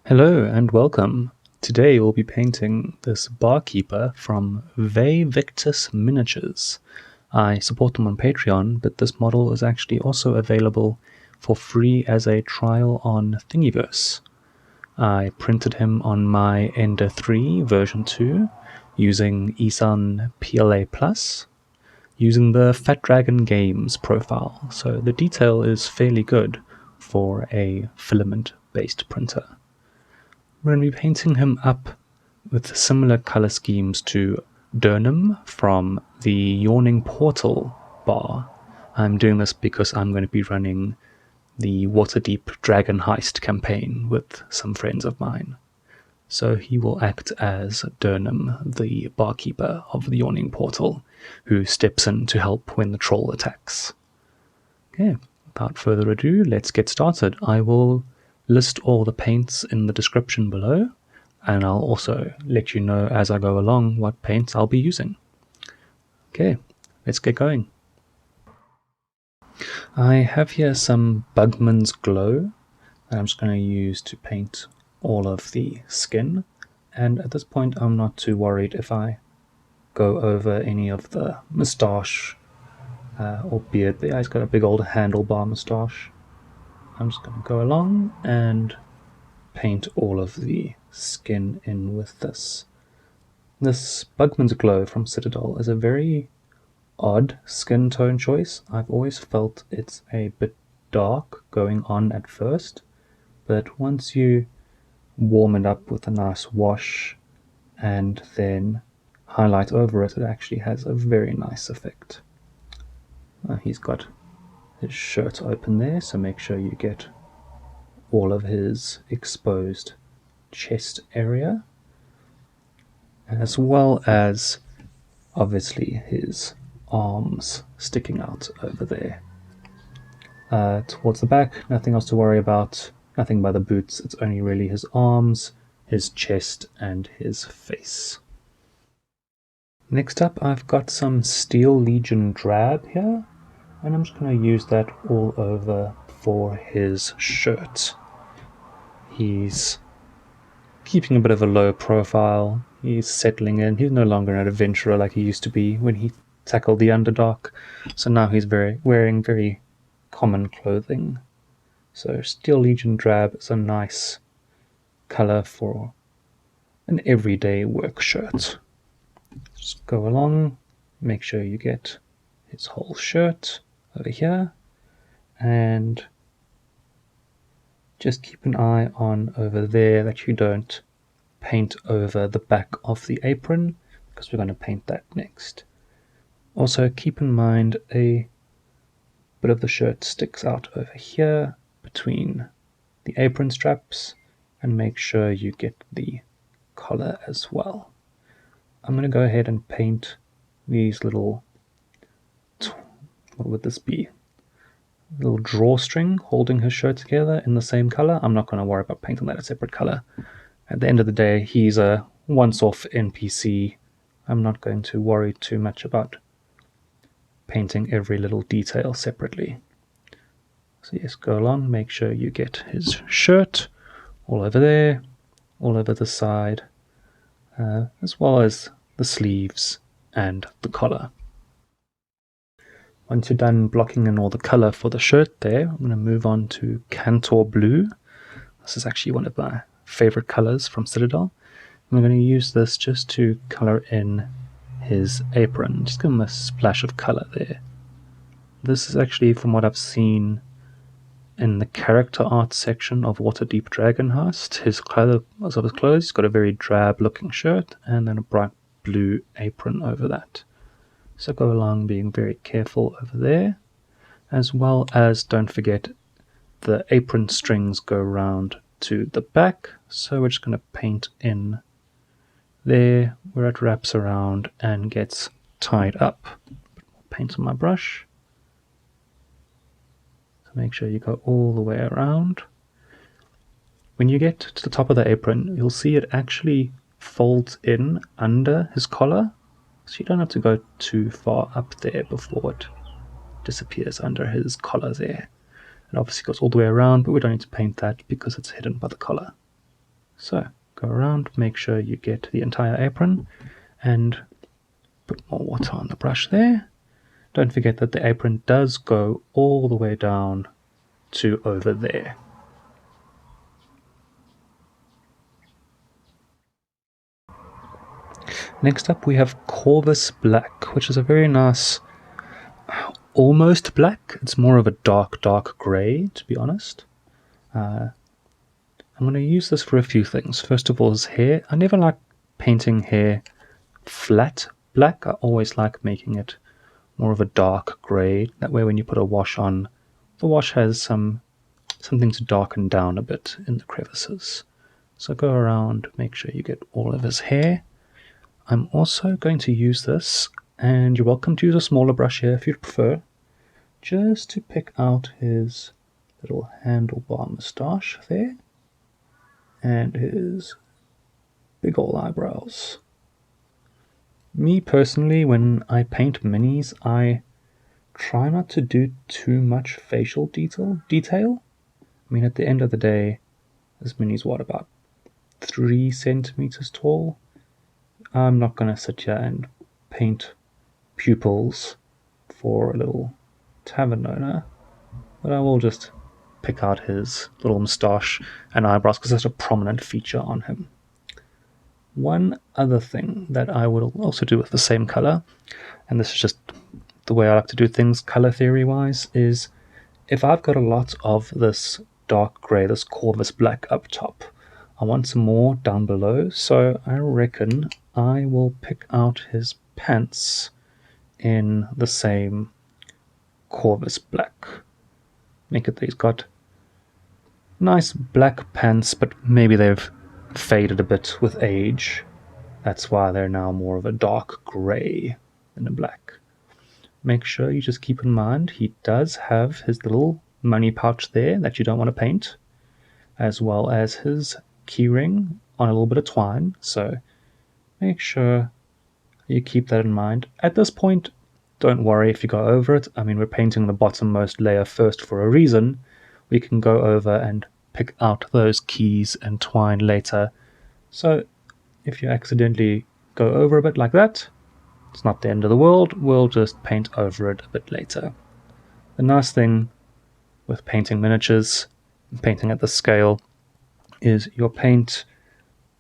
Hello and welcome. Today we'll be painting this barkeeper from Victis Miniatures. I support them on Patreon, but this model is actually also available for free as a trial on Thingiverse. I printed him on my Ender 3 version 2 using Eshin PLA Plus, using the Fat Dragon Games profile, so the detail is fairly good for a filament-based printer. We're going to be painting him up with similar color schemes to Durnan from the Yawning Portal bar. I'm doing this because I'm going to be running the Waterdeep Dragon Heist campaign with some friends of mine. So he will act as Durnan, the barkeeper of the Yawning Portal, who steps in to help when the troll attacks. Okay, without further ado, let's get started. I will list all the paints in the description below, and I'll also let you know as I go along what paints I'll be using. Okay, let's get going. I have here some Bugman's Glow that I'm just going to use to paint all of the skin, and at this point I'm not too worried if I go over any of the moustache or beard. The guy's got a big old handlebar moustache. I'm just going to go along and paint all of the skin in with this. This Bugman's Glow from Citadel is a very odd skin tone choice. I've always felt it's a bit dark going on at first, but once you warm it up with a nice wash and then highlight over it, it actually has a very nice effect. He's got his shirt open there, so make sure you get all of his exposed chest area, as well as obviously his arms sticking out over there. Towards the back, nothing else to worry about, nothing by the boots, it's only really his arms, his chest and his face. Next up I've got some Steel Legion Drab here, and I'm just going to use that all over for his shirt. He's keeping a bit of a low profile, he's settling in, he's no longer an adventurer like he used to be when he tackled the Underdark, so now he's wearing very common clothing. So Steel Legion Drab is a nice colour for an everyday work shirt. Just go along, make sure you get his whole shirt over here, and just keep an eye on over there that you don't paint over the back of the apron, because we're going to paint that next. Also keep in mind a bit of the shirt sticks out over here between the apron straps, and make sure you get the collar as well. I'm going to go ahead and paint these little, what would this be? Little drawstring holding his shirt together in the same color. I'm not going to worry about painting that a separate color. At the end of the day, he's a once-off NPC. I'm not going to worry too much about painting every little detail separately. So yes, go along, make sure you get his shirt all over there, all over the side, as well as the sleeves and the collar. Once you're done blocking in all the color for the shirt there, I'm going to move on to Cantor Blue. This is actually one of my favorite colors from Citadel. I'm going to use this just to color in his apron. Just give him a splash of color there. This is actually, from what I've seen in the character art section of Waterdeep Dragon Heist, his clothes, he's got a very drab looking shirt and then a bright blue apron over that. So go along being very careful over there, as well as don't forget the apron strings go round to the back, so we're just going to paint in there where it wraps around and gets tied up. Put more paint on my brush. So make sure you go all the way around. When you get to the top of the apron, you'll see it actually folds in under his collar, so you don't have to go too far up there before it disappears under his collar there. It obviously goes all the way around, but we don't need to paint that because it's hidden by the collar. So go around, make sure you get the entire apron, and put more water on the brush there. Don't forget that the apron does go all the way down to over there. Next up we have Corvus Black, which is a very nice, almost black. It's more of a dark grey, to be honest. I'm going to use this for a few things. First of all, his hair. I never like painting hair flat black. I always like making it more of a dark grey. That way when you put a wash on, the wash has something to darken down a bit in the crevices. So go around, make sure you get all of his hair. I'm also going to use this, and you're welcome to use a smaller brush here if you prefer, just to pick out his little handlebar moustache there, and his big ol' eyebrows. Me personally, when I paint minis, I try not to do too much facial detail. I mean, at the end of the day, this mini's what, about 3 centimeters tall? I'm not going to sit here and paint pupils for a little tavern owner, but I will just pick out his little moustache and eyebrows because that's a prominent feature on him. One other thing that I will also do with the same color, and this is just the way I like to do things color theory wise, is if I've got a lot of this dark grey, this Corvus Black up top, I want some more down below, so I reckon I will pick out his pants in the same Corvus Black. Make it that he's got nice black pants, but maybe they've faded a bit with age. That's why they're now more of a dark grey than a black. Make sure you just keep in mind he does have his little money pouch there that you don't want to paint, as well as his keyring on a little bit of twine, so make sure you keep that in mind. At this point, don't worry if you go over it. I mean, we're painting the bottommost layer first for a reason. We can go over and pick out those keys and twine later. So if you accidentally go over a bit like that, it's not the end of the world. We'll just paint over it a bit later. The nice thing with painting miniatures, painting at this scale, is your paint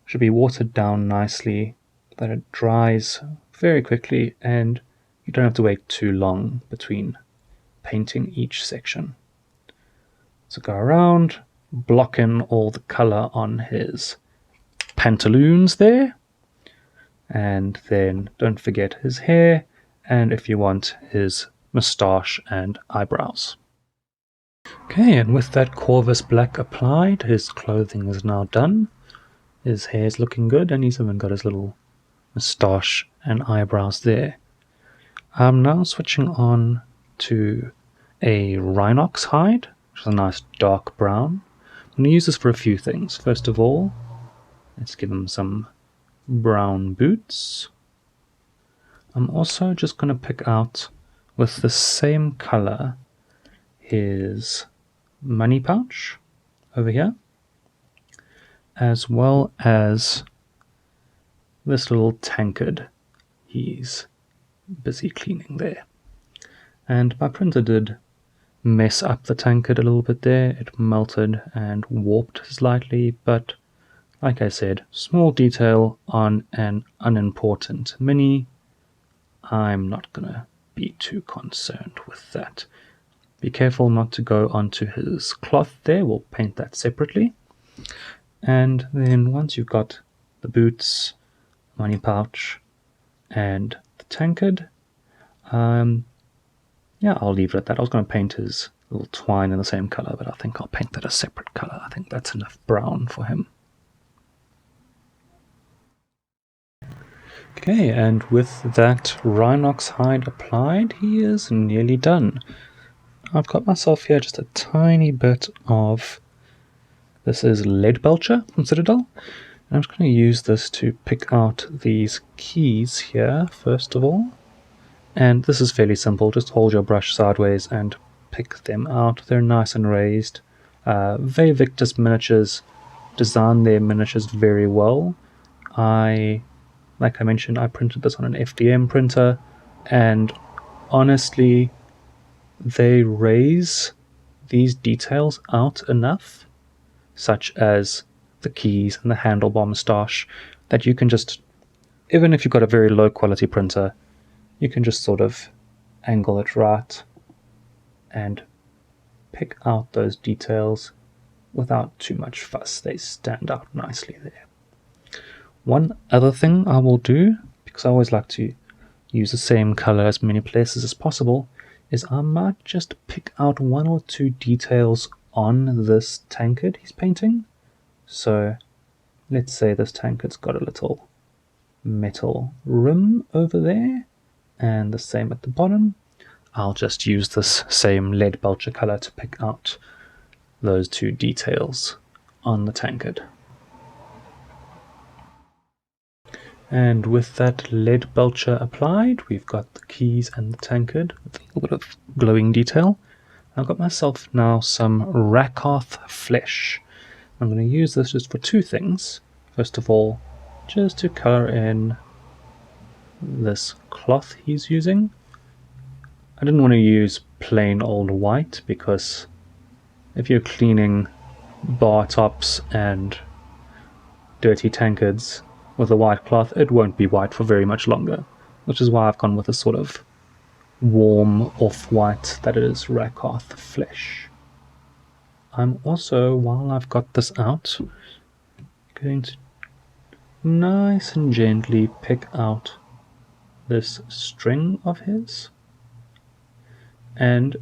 should be watered down nicely, that it dries very quickly, and you don't have to wait too long between painting each section. So go around, block in all the color on his pantaloons there, and then don't forget his hair, and if you want, his moustache and eyebrows. Okay, and with that Corvus Black applied, his clothing is now done. His hair's looking good, and he's even got his little moustache and eyebrows there. I'm now switching on to a Rhinox Hide, which is a nice dark brown. I'm going to use this for a few things. First of all, let's give him some brown boots. I'm also just going to pick out, with the same color, his money pouch over here, as well as this little tankard he's busy cleaning there. And my printer did mess up the tankard a little bit there. It melted and warped slightly, but like I said, small detail on an unimportant mini. I'm not gonna be too concerned with that. Be careful not to go onto his cloth there. We'll paint that separately. And then once you've got the boots, money pouch, and the tankard, yeah, I'll leave it at that. I was going to paint his little twine in the same color, but I think I'll paint that a separate color. I think that's enough brown for him. Okay, and with that Rhinox Hide applied, he is nearly done. I've got myself here just a tiny bit of, this is LeadBelcher from Citadel. And I'm just going to use this to pick out these keys here, first of all. And this is fairly simple, just hold your brush sideways and pick them out. They're nice and raised. Victis miniatures design their miniatures very well. Like I mentioned, I printed this on an FDM printer, and honestly, they raise these details out enough, such as the keys and the handlebar moustache, that you can just, even if you've got a very low quality printer, you can just sort of angle it right and pick out those details without too much fuss. They stand out nicely there. One other thing I will do, because I always like to use the same color as many places as possible, is I might just pick out one or two details on this tankard he's painting. So let's say this tankard's got a little metal rim over there, and the same at the bottom. I'll just use this same LeadBelcher color to pick out those two details on the tankard. And with that LeadBelcher applied, we've got the keys and the tankard with a little bit of glowing detail. I've got myself now some Rakarth Flesh. I'm going to use this just for two things. First of all, just to color in this cloth he's using. I didn't want to use plain old white, because if you're cleaning bar tops and dirty tankards with a white cloth, it won't be white for very much longer, which is why I've gone with a sort of warm off-white that is Rakarth Flesh. I'm also, while I've got this out, going to nice and gently pick out this string of his. And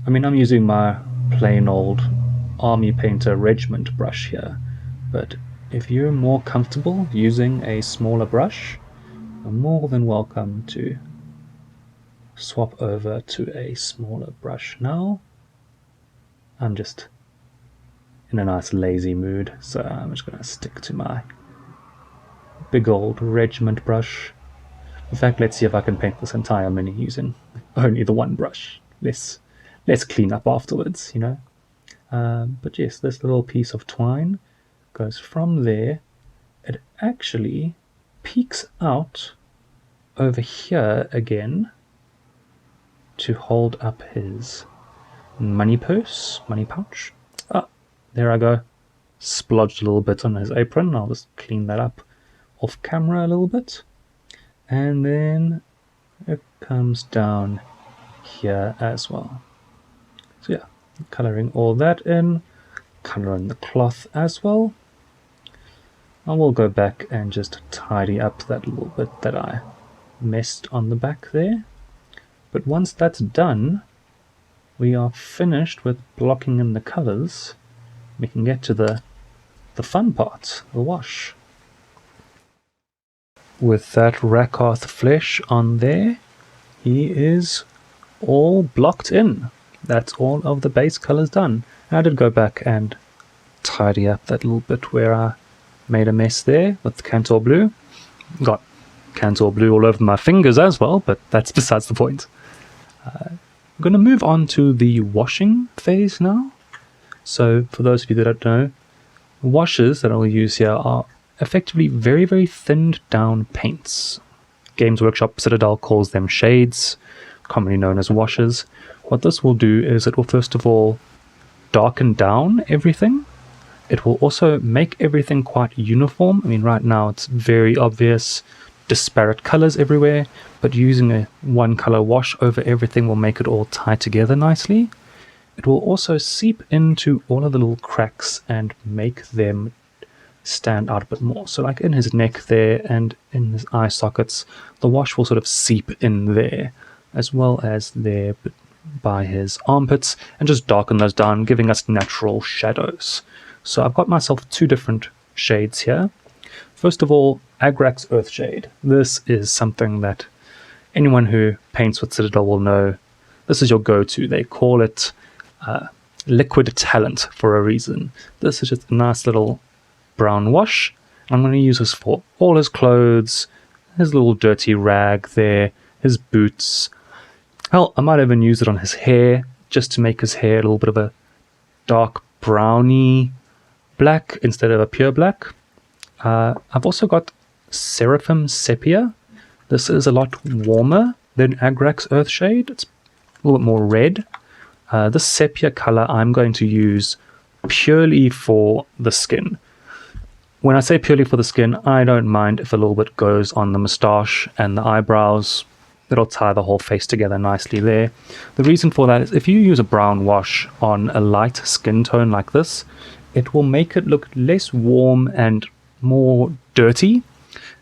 I mean, I'm using my plain old army painter regiment brush here, but if you're more comfortable using a smaller brush, you're more than welcome to swap over to a smaller brush. Now I'm just in a nice lazy mood, so I'm just going to stick to my big old regiment brush. In fact, let's see if I can paint this entire mini using only the one brush. Let's clean up afterwards, you know. But yes, this little piece of twine goes from there. It actually peeks out over here again to hold up his money purse, money pouch. Ah, there I go. Splodged a little bit on his apron. I'll just clean that up off camera a little bit. And then it comes down here as well. So yeah, colouring all that in, colouring the cloth as well. I will go back and just tidy up that little bit that I messed on the back there. But once that's done, we are finished with blocking in the colours. We can get to the fun part, the wash. With that Rakarth Flesh on there, he is all blocked in. That's all of the base colours done. And I did go back and tidy up that little bit where I made a mess there with the Cantor Blue. Got Cantor Blue all over my fingers as well, but that's besides the point. I'm going to move on to the washing phase now. So for those of you that don't know, washes that I'll use here are effectively very, very thinned down paints. Games Workshop Citadel calls them shades, commonly known as washes. What this will do is it will first of all darken down everything. It will also make everything quite uniform. I mean, right now it's very obvious, disparate colors everywhere, but using a one color wash over everything will make it all tie together nicely. It will also seep into all of the little cracks and make them stand out a bit more. So like in his neck there and in his eye sockets, the wash will sort of seep in there, as well as there by his armpits, and just darken those down, giving us natural shadows. So I've got myself two different shades here. First of all, Agrax Earthshade. This is something that anyone who paints with Citadel will know. This is your go-to. They call it liquid talent for a reason. This is just a nice little brown wash. I'm going to use this for all his clothes, his little dirty rag there, his boots. Hell, I might even use it on his hair, just to make his hair a little bit of a dark browny black instead of a pure black. I've also got Seraphim Sepia. This is a lot warmer than Agrax Earthshade. It's a little bit more red. This sepia color I'm going to use purely for the skin. When I say purely for the skin, I don't mind if a little bit goes on the moustache and the eyebrows. It'll tie the whole face together nicely there. The reason for that is if you use a brown wash on a light skin tone like this, it will make it look less warm and more dirty.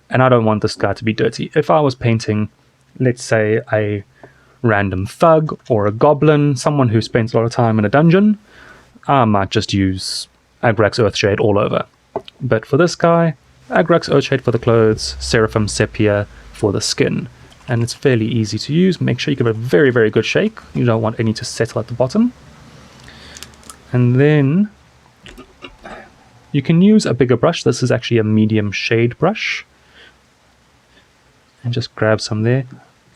And I don't want this guy to be dirty. If I was painting, let's say, a random thug or a goblin, someone who spends a lot of time in a dungeon, I might just use Agrax Earthshade all over. But for this guy, Agrax Earthshade for the clothes, Seraphim Sepia for the skin. And it's fairly easy to use. Make sure you give it a very, very good shake. You don't want any to settle at the bottom. And then you can use a bigger brush. This is actually a medium shade brush. And just grab some there.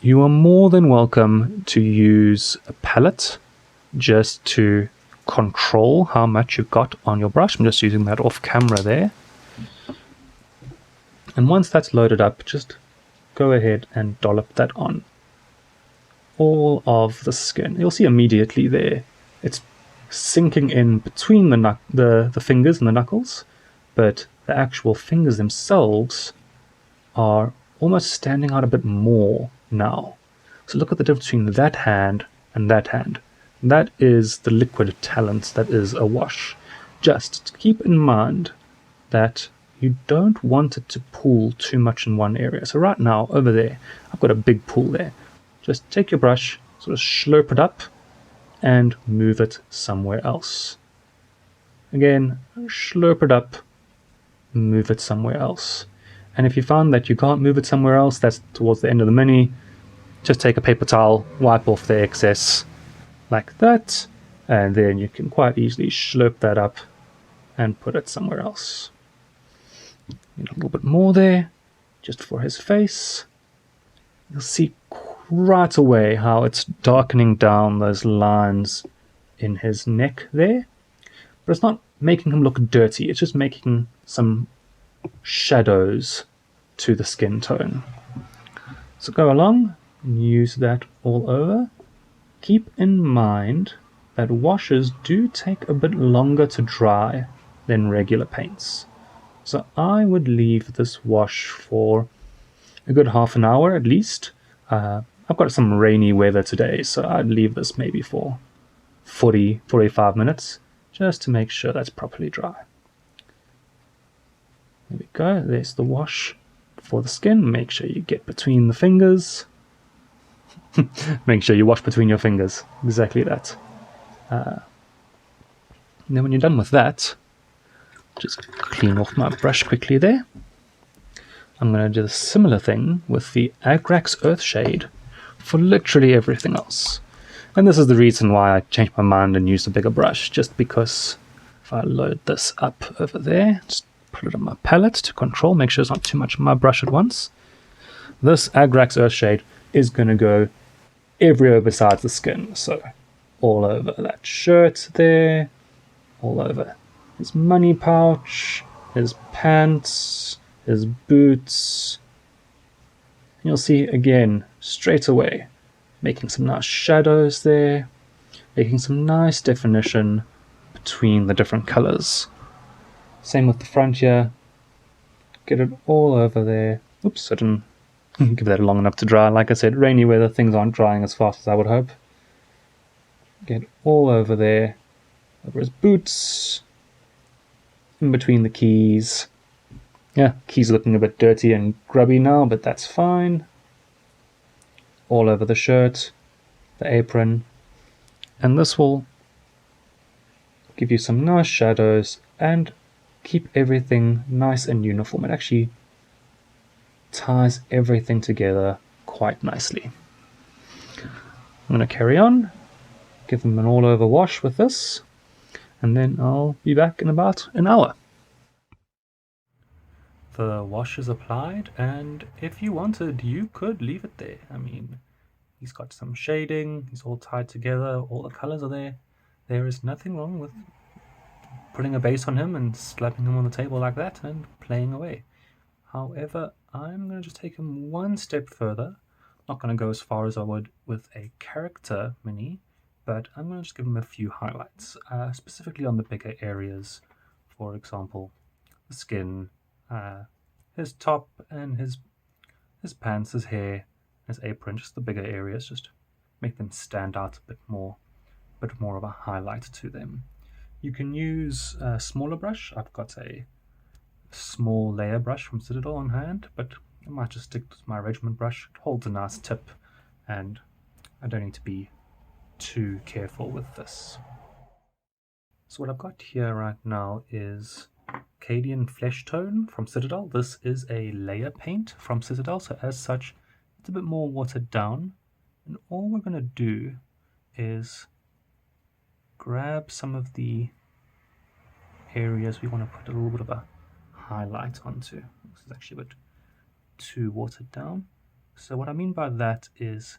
You are more than welcome to use a palette just to control how much you've got on your brush. I'm just using that off camera there. And once that's loaded up, just go ahead and dollop that on all of the skin. You'll see immediately there it's sinking in between the fingers and the knuckles, but the actual fingers themselves are almost standing out a bit more now. So look at the difference between that hand and that hand. That is the liquid talent that is a wash. Just keep in mind that you don't want it to pool too much in one area. So right now, over there, I've got a big pool there. Just take your brush, sort of slurp it up, and move it somewhere else. Again, slurp it up, move it somewhere else. And if you found that you can't move it somewhere else, that's towards the end of the mini, just take a paper towel, wipe off the excess, like that, and then you can quite easily slurp that up and put it somewhere else. A little bit more there, just for his face. You'll see right away how it's darkening down those lines in his neck there. But it's not making him look dirty, it's just making some shadows to the skin tone. So go along and use that all over. Keep in mind that washes do take a bit longer to dry than regular paints. So I would leave this wash for a good half an hour at least. I've got some rainy weather today, so I'd leave this maybe for 45 minutes, just to make sure that's properly dry. There we go, there's the wash for the skin. Make sure you get between the fingers. Make sure you wash between your fingers, exactly that. And then when you're done with that, just clean off my brush quickly there. I'm going to do a similar thing with the Agrax Earthshade for literally everything else. And this is the reason why I changed my mind and used a bigger brush, just because if I load this up over there, just put it on my palette to control, make sure it's not too much on my brush at once. This Agrax Earthshade is going to go everywhere besides the skin, so all over that shirt there, all over his money pouch, his pants, his boots. And you'll see again straight away making some nice shadows there, making some nice definition between the different colors. Same with the front here, get it all over there. Oops, I didn't give that long enough to dry. Like I said, rainy weather, things aren't drying as fast as I would hope. Get all over there, over his boots, in between the keys. Yeah, keys looking a bit dirty and grubby now, but that's fine. All over the shirt, the apron, and this will give you some nice shadows and keep everything nice and uniform. It actually ties everything together quite nicely. I'm going to carry on, give them an all-over wash with this, and then I'll be back in about an hour. The wash is applied, and if you wanted, you could leave it there. I mean, he's got some shading, he's all tied together, all the colors are there. There is nothing wrong with putting a base on him and slapping him on the table like that and playing away. However, I'm going to just take him one step further. Not going to go as far as I would with a character mini, but I'm going to just give him a few highlights, specifically on the bigger areas. For example, the skin, his top and his pants, his hair, his apron, just the bigger areas, just make them stand out a bit more of a highlight to them. You can use a smaller brush. I've got a small layer brush from Citadel on hand, but I might just stick with my regiment brush. It holds a nice tip, and I don't need to be too careful with this. So what I've got here right now is Cadian Fleshtone from Citadel. This is a layer paint from Citadel, so as such, it's a bit more watered down. And all we're going to do is grab some of the areas we want to put a little bit of a highlight onto. This is actually a bit too watered down. So what I mean by that is,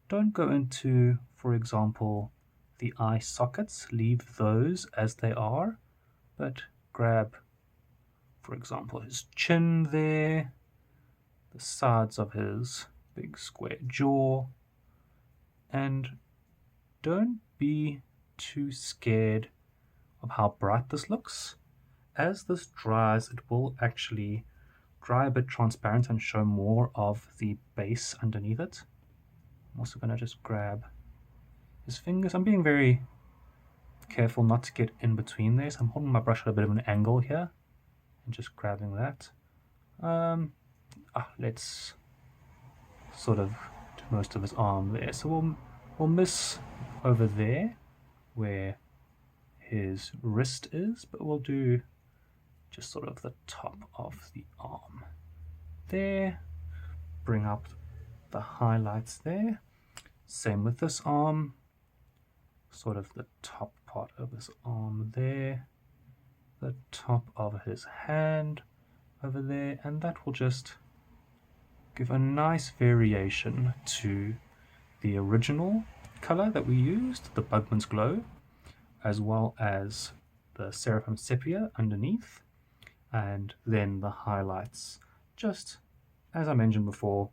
don't go into, for example, the eye sockets, leave those as they are, but grab, for example, his chin there, the sides of his big square jaw, and don't be too scared of how bright this looks. As this dries, it will actually dry a bit transparent and show more of the base underneath it. I'm also going to just grab his fingers. I'm being very careful not to get in between there, so I'm holding my brush at a bit of an angle here and just grabbing that. Let's sort of do most of his arm there. So we'll miss over there where his wrist is, but we'll do just sort of the top of the arm there. Bring up the highlights there. Same with this arm, sort of the top part of his arm there, the top of his hand over there, and that will just give a nice variation to the original color that we used, the Bugman's Glow, as well as the Seraphim Sepia underneath, and then the highlights, just as I mentioned before,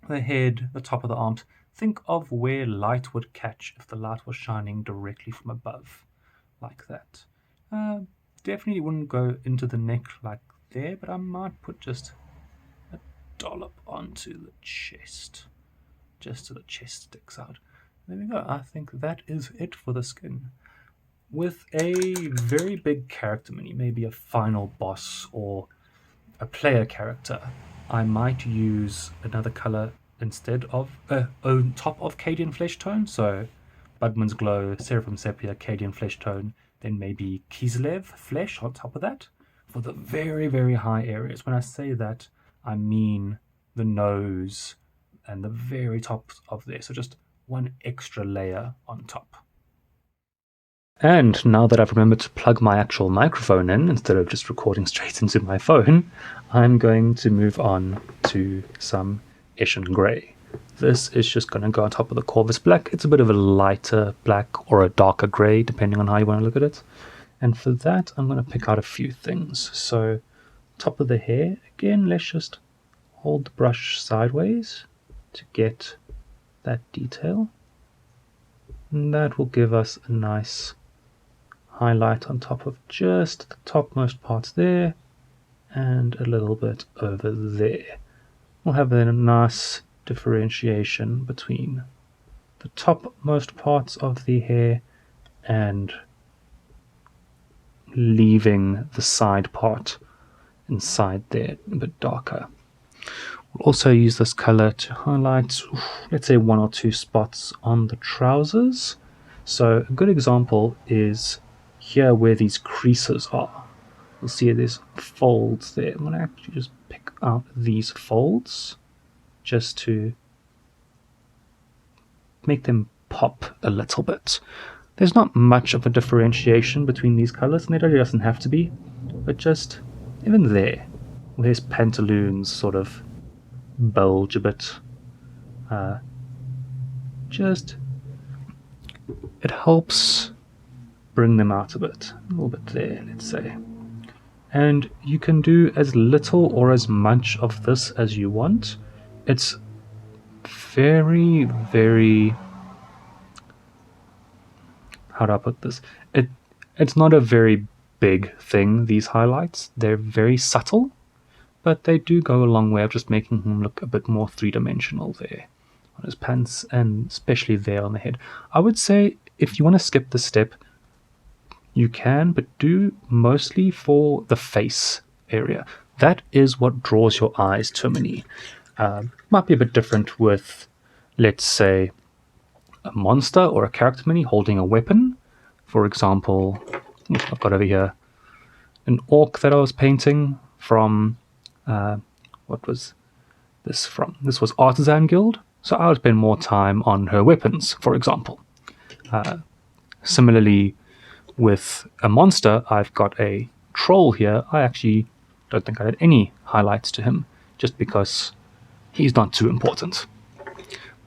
the head, the top of the arms. Think of where light would catch if the light was shining directly from above, like that. Definitely wouldn't go into the neck like there, but I might put just a dollop onto the chest, just so the chest sticks out. There we go. I think that is it for the skin. With a very big character mini, maybe a final boss or a player character, I might use another color instead of on top of Cadian Fleshtone. So Bugman's Glow, Seraphim Sepia, Cadian Fleshtone, then maybe Kislev Flesh on top of that for the very, very high areas. When I say that, I mean the nose and the very top of there. So just one extra layer on top. And now that I've remembered to plug my actual microphone in instead of just recording straight into my phone, I'm going to move on to some Eshin Grey. This is just going to go on top of the Corvus Black. It's a bit of a lighter black or a darker grey, depending on how you want to look at it. And for that, I'm going to pick out a few things. So, top of the hair, again, let's just hold the brush sideways to get that detail. And that will give us a nice highlight on top of just the topmost parts there, and a little bit over there. We'll have then a nice differentiation between the topmost parts of the hair and leaving the side part inside there a bit darker. We'll also use this color to highlight, let's say, one or two spots on the trousers. So a good example is here where these creases are. You'll see there's folds there. I'm going to actually just pick out these folds just to make them pop a little bit. There's not much of a differentiation between these colors, and it really doesn't have to be, but just even there, where his pantaloons sort of bulge a bit, just it helps bring them out a bit. A little bit there, let's say. And you can do as little or as much of this as you want. It's very, very... how do I put this? It's not a very big thing, these highlights. They're very subtle, but they do go a long way of just making him look a bit more three-dimensional there on his pants, and especially there on the head. I would say if you want to skip the step, you can, but do mostly for the face area. That is what draws your eyes to many. Might be a bit different with, let's say, a monster or a character mini holding a weapon. For example, I've got over here an orc that I was painting from, what was this from? This was Artisan Guild, so I would spend more time on her weapons, for example. Similarly, with a monster, I've got a troll here. I actually don't think I had any highlights to him, just because he's not too important.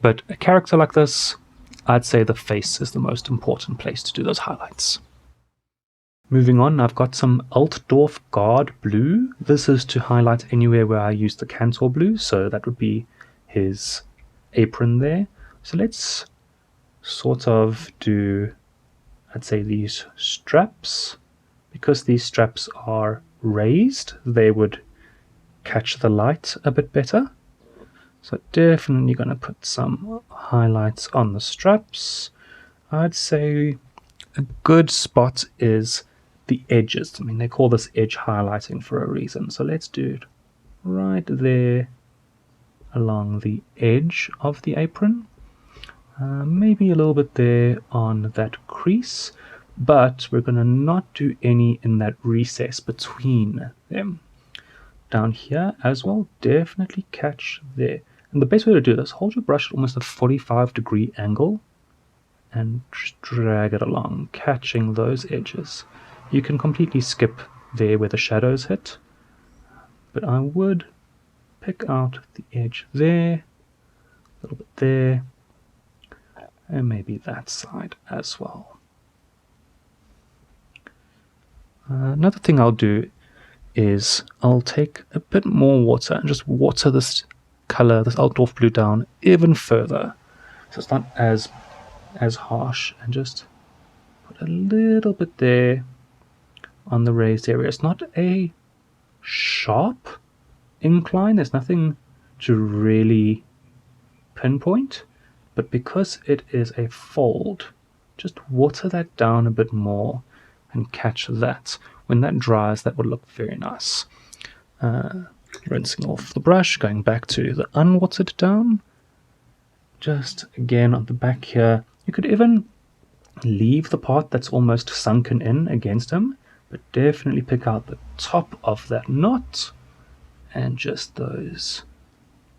But a character like this, I'd say the face is the most important place to do those highlights. Moving on, I've got some Altdorf Guard Blue. This is to highlight anywhere where I use the Kantor Blue, so that would be his apron there. So let's sort of do, I'd say, these straps. Because these straps are raised, they would catch the light a bit better. So definitely going to put some highlights on the straps. I'd say a good spot is the edges. I mean, they call this edge highlighting for a reason. So let's do it right there along the edge of the apron. Maybe a little bit there on that crease, but we're going to not do any in that recess between them. Down here as well, definitely catch there. And the best way to do this, hold your brush at almost a 45-degree angle and just drag it along, catching those edges. You can completely skip there where the shadows hit, but I would pick out the edge there, a little bit there, and maybe that side as well. Another thing I'll do is I'll take a bit more water and just water this color, this Altdorf blue, down even further, so it's not as harsh, and just put a little bit there on the raised area. It's not a sharp incline, there's nothing to really pinpoint, but because it is a fold, just water that down a bit more and catch that. When that dries, that would look very nice. Rinsing off the brush, going back to the unwatered down. Just again on the back here, you could even leave the part that's almost sunken in against him, but definitely pick out the top of that knot and just those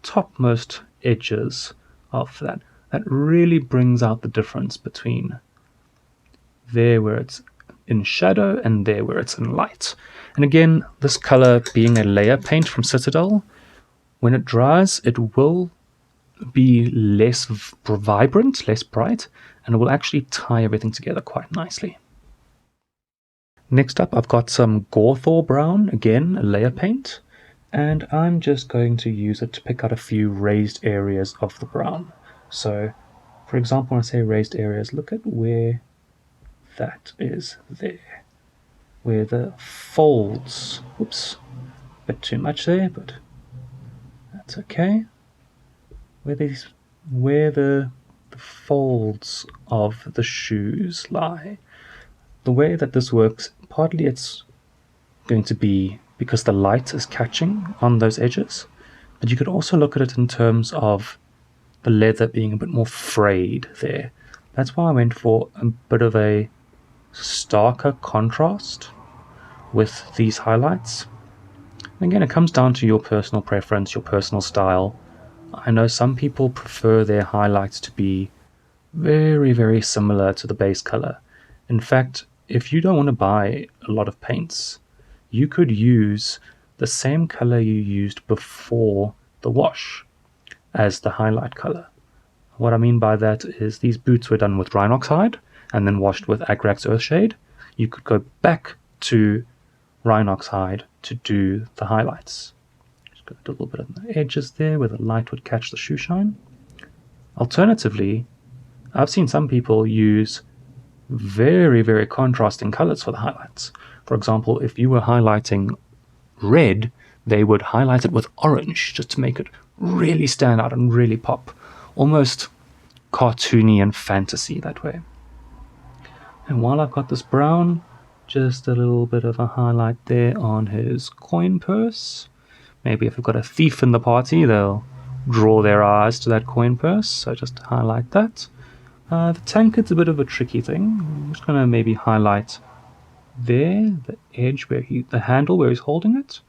topmost edges of that. That really brings out the difference between there where it's in shadow and there where it's in light. And again, this color being a layer paint from Citadel, when it dries, it will be less vibrant, less bright, and it will actually tie everything together quite nicely. Next up, I've got some Gorthor Brown, again, a layer paint, and I'm just going to use it to pick out a few raised areas of the brown. So, for example, when I say raised areas, look at where that is there, where the folds, oops, a bit too much there, but that's okay, where the folds of the shoes lie. The way that this works, partly it's going to be because the light is catching on those edges, but you could also look at it in terms of the leather being a bit more frayed there. That's why I went for a bit of a starker contrast with these highlights. And again, it comes down to your personal preference, your personal style. I know some people prefer their highlights to be very, very similar to the base color. In fact, if you don't want to buy a lot of paints, you could use the same color you used before the wash as the highlight color. What I mean by that is these boots were done with Rhinox Hide, and then washed with Agrax Earthshade, you could go back to Rhinox Hide to do the highlights. Just going to do a little bit on the edges there where the light would catch the shoe shine. Alternatively, I've seen some people use very, very contrasting colors for the highlights. For example, if you were highlighting red, they would highlight it with orange just to make it really stand out and really pop. Almost cartoony and fantasy that way. And while I've got this brown, just a little bit of a highlight there on his coin purse. Maybe if we've got a thief in the party, they'll draw their eyes to that coin purse, so just highlight that. The tankard's a bit of a tricky thing. I'm just going to maybe highlight there, the edge where the handle where he's holding it.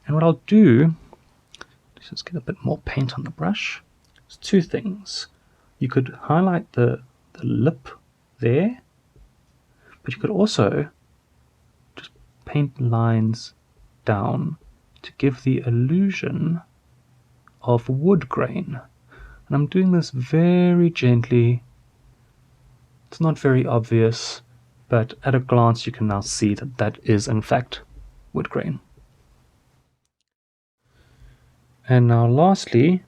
And what I'll do, let's just get a bit more paint on the brush. There's two things. You could highlight the lip there, but you could also just paint lines down to give the illusion of wood grain. And I'm doing this very gently. It's not very obvious, but at a glance you can now see that that is in fact wood grain. And now lastly,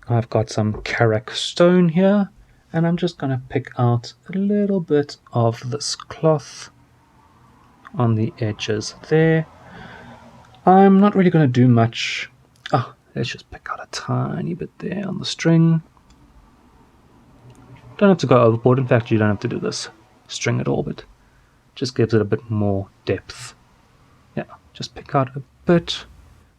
I've got some Karak Stone here, and I'm just going to pick out a little bit of this cloth on the edges there. I'm not really going to do much. Let's just pick out a tiny bit there on the string. Don't have to go overboard. In fact, you don't have to do this string at all, but just gives it a bit more depth. Yeah, just pick out a bit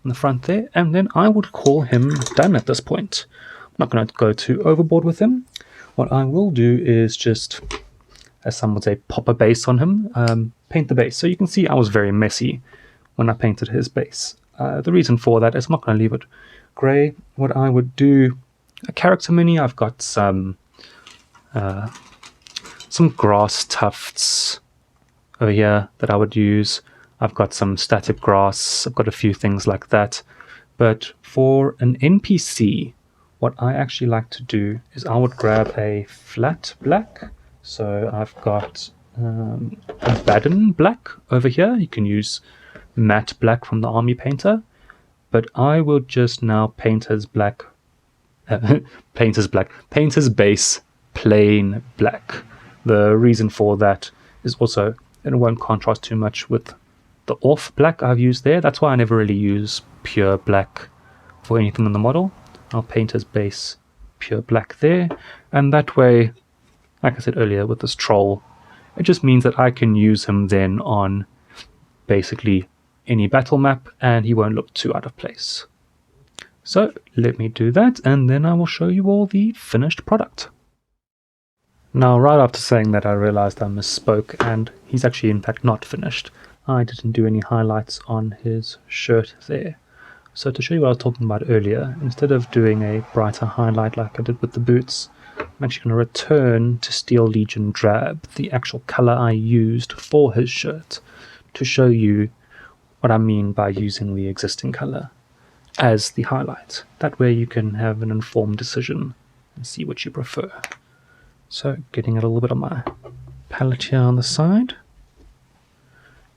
in the front there, and then I would call him done at this point. I'm not going to go too overboard with him. What I will do is just, as some would say, pop a base on him, paint the base. So you can see I was very messy when I painted his base. The reason for that is I'm not going to leave it grey. What I would do, a character mini, I've got some grass tufts over here that I would use. I've got some static grass. I've got a few things like that. But for an NPC, what I actually like to do is I would grab a flat black. So I've got Abaddon Black over here. You can use matte black from the army painter. But I will just now paint his black, paint his base plain black. The reason for that is also it won't contrast too much with the off black I've used there. That's why I never really use pure black for anything on the model. I'll paint his base pure black there, and that way, like I said earlier with this troll, it just means that I can use him then on basically any battle map and he won't look too out of place. So let me do that, and then I will show you all the finished product. Now, right after saying that, I realized I misspoke, and he's actually in fact not finished. I didn't do any highlights on his shirt there. So to show you what I was talking about earlier, instead of doing a brighter highlight like I did with the boots, I'm actually going to return to Steel Legion Drab, the actual color I used for his shirt, to show you what I mean by using the existing color as the highlight. That way you can have an informed decision and see what you prefer. So getting a little bit of my palette here on the side.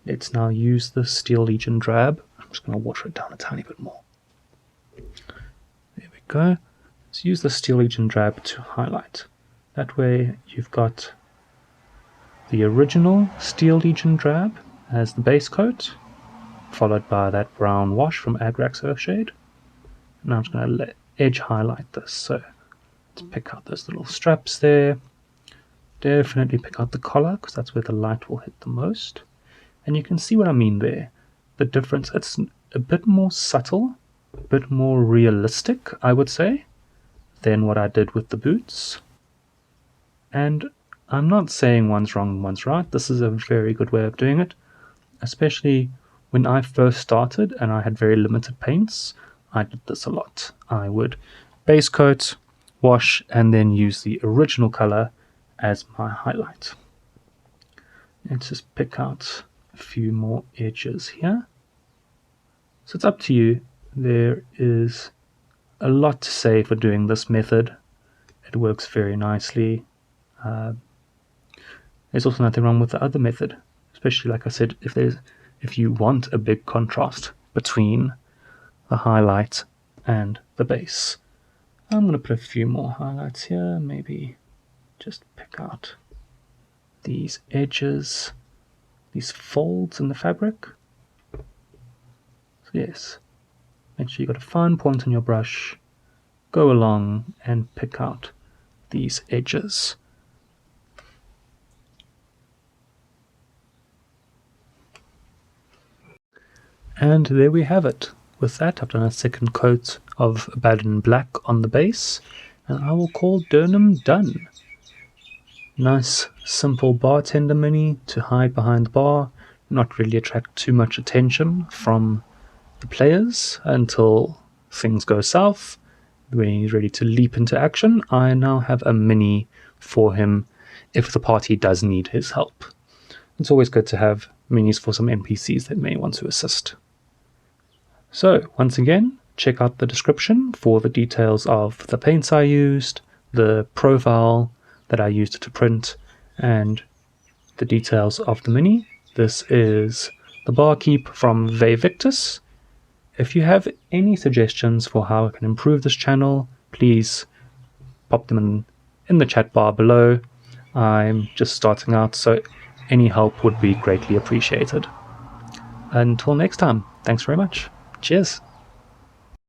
Let's now use the Steel Legion Drab. I'm just going to water it down a tiny bit more. There we go. Let's use the Steel Legion Drab to highlight. That way you've got the original Steel Legion Drab as the base coat, followed by that brown wash from Agrax Earthshade. Now I'm just going to edge highlight this. So let's pick out those little straps there. Definitely pick out the collar because that's where the light will hit the most. And you can see what I mean there. The difference, it's a bit more subtle, a bit more realistic, I would say, than what I did with the boots. And I'm not saying one's wrong and one's right. This is a very good way of doing it, especially when I first started and I had very limited paints. I did this a lot. I would base coat, wash, and then use the original color as my highlight. Let's just pick out a few more edges here. So it's up to you. There is a lot to say for doing this method. It works very nicely. There's also nothing wrong with the other method, especially like I said, if you want a big contrast between the highlight and the base. I'm going to put a few more highlights here, maybe just pick out these edges, these folds in the fabric. So yes, make sure you've got a fine point on your brush, go along and pick out these edges. And there we have it. With that, I've done a second coat of Abaddon Black on the base, and I will call Durnan done. Nice, simple bartender mini to hide behind the bar, not really attract too much attention from the players until things go south. When he's ready to leap into action, I now have a mini for him if the party does need his help. It's always good to have minis for some NPCs that may want to assist. So, once again, check out the description for the details of the paints I used, the profile that I used to print, and the details of the mini. This is the Barkeep from Victis. If you have any suggestions for how I can improve this channel, please pop them in the chat bar below. I'm just starting out, so any help would be greatly appreciated. Until next time, thanks very much. Cheers.